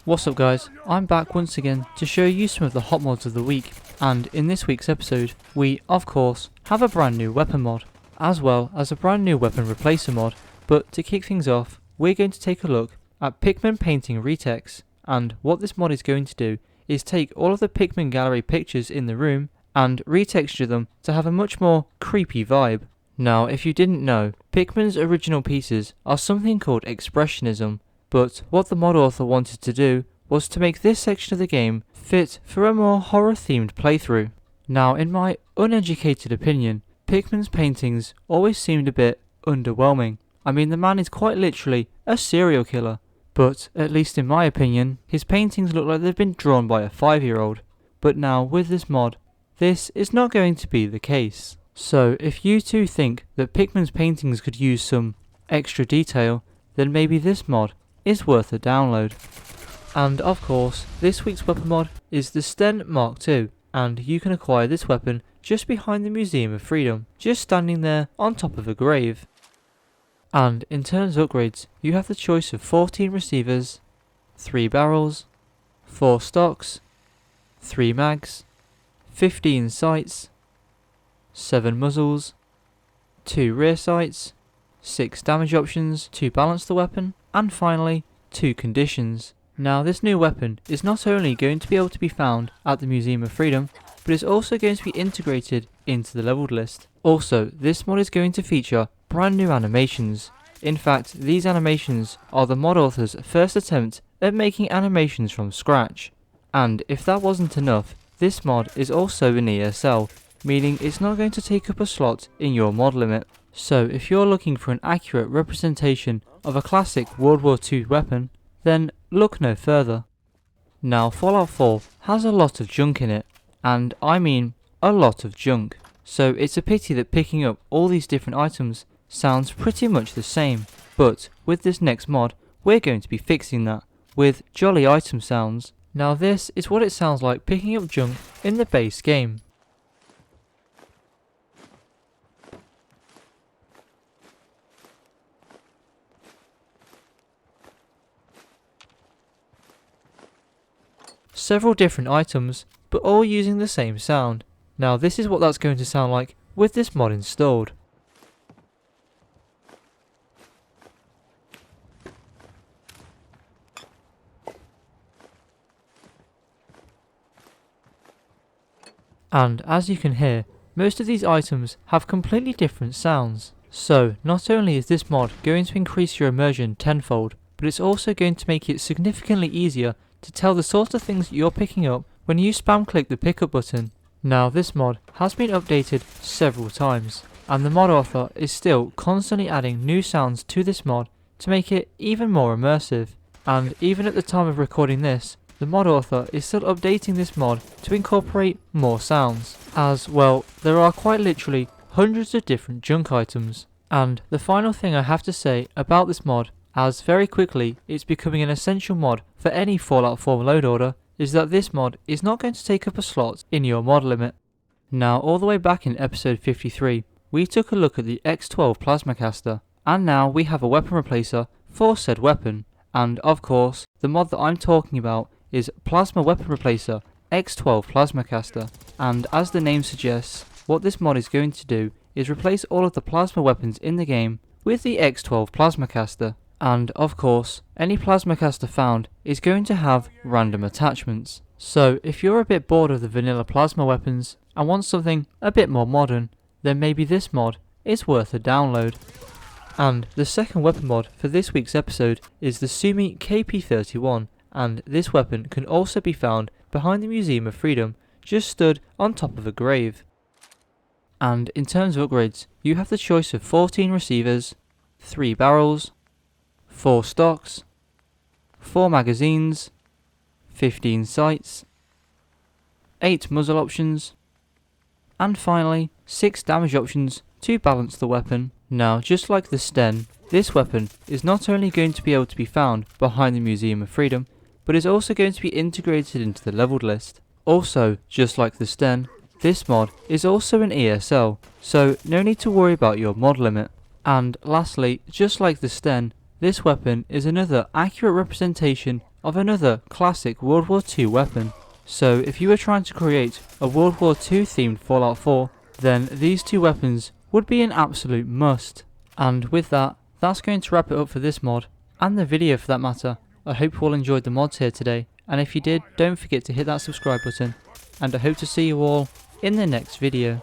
What's up guys, I'm back once again to show you some of the hot mods of the week, and in this week's episode we, of course, have a brand new weapon mod, as well as a brand new weapon replacer mod. But to kick things off, we're going to take a look at Pickman painting Retex, and what this mod is going to do is take all of the Pickman gallery pictures in the room and retexture them to have a much more creepy vibe. Now if you didn't know, Pickman's original pieces are something called expressionism, but what the mod author wanted to do was to make this section of the game fit for a more horror themed playthrough. Now in my uneducated opinion, Pickman's paintings always seemed a bit underwhelming. I mean, the man is quite literally a serial killer, but at least in my opinion, his paintings look like they've been drawn by a 5-year-old. But now with this mod, this is not going to be the case. So if you too think that Pickman's paintings could use some extra detail, then maybe this mod is worth a download. And of course, this week's weapon mod is the Sten Mk II, and you can acquire this weapon just behind the Museum of Freedom, just standing there on top of a grave. And in terms of upgrades, you have the choice of 14 receivers, 3 barrels, 4 stocks, 3 mags, 15 sights, 7 muzzles, 2 rear sights, 6 damage options to balance the weapon, and finally 2 conditions. Now this new weapon is not only going to be able to be found at the Museum of Freedom, but is also going to be integrated into the leveled list. Also, this mod is going to feature brand new animations. In fact, these animations are the mod author's first attempt at making animations from scratch. And if that wasn't enough, this mod is also an ESL, meaning it's not going to take up a slot in your mod limit. So if you're looking for an accurate representation of a classic World War II weapon, then look no further. Now Fallout 4 has a lot of junk in it, and I mean a lot of junk. So it's a pity that picking up all these different items sounds pretty much the same. But with this next mod, we're going to be fixing that with jolly item sounds. Now this is what it sounds like picking up junk in the base game. Several different items, but all using the same sound. Now this is what that's going to sound like with this mod installed. And as you can hear, most of these items have completely different sounds. So not only is this mod going to increase your immersion tenfold, but it's also going to make it significantly easier to tell the sort of things you're picking up when you spam click the pickup button. Now this mod has been updated several times, and the mod author is still constantly adding new sounds to this mod to make it even more immersive. And even at the time of recording this, the mod author is still updating this mod to incorporate more sounds, as well there are quite literally hundreds of different junk items. And the final thing I have to say about this mod, as very quickly it's becoming an essential mod for any Fallout 4 load order, is that this mod is not going to take up a slot in your mod limit. Now all the way back in episode 53, we took a look at the X12 Plasmacaster, and now we have a weapon replacer for said weapon. And of course, the mod that I'm talking about is Plasma Weapon Replacer X12 Plasmacaster, and as the name suggests, what this mod is going to do is replace all of the plasma weapons in the game with the X12 Plasmacaster. And of course, any Plasmacaster found is going to have random attachments. So if you're a bit bored of the vanilla plasma weapons and want something a bit more modern, then maybe this mod is worth a download. And the second weapon mod for this week's episode is the Sumi Kp31, and this weapon can also be found behind the Museum of Freedom, just stood on top of a grave. And in terms of upgrades, you have the choice of 14 receivers, 3 barrels, 4 stocks, 4 magazines, 15 sights, 8 muzzle options, and finally 6 damage options to balance the weapon. Now just like the Sten, this weapon is not only going to be able to be found behind the Museum of Freedom, but is also going to be integrated into the leveled list. Also, just like the Sten, this mod is also an ESL, so no need to worry about your mod limit. And lastly, just like the Sten, This weapon is another accurate representation of another classic World War II weapon. So if you were trying to create a World War II themed Fallout 4, then these two weapons would be an absolute must. And with that, that's going to wrap it up for this mod, and the video for that matter. I hope you all enjoyed the mods here today, and if you did, don't forget to hit that subscribe button, and I hope to see you all in the next video.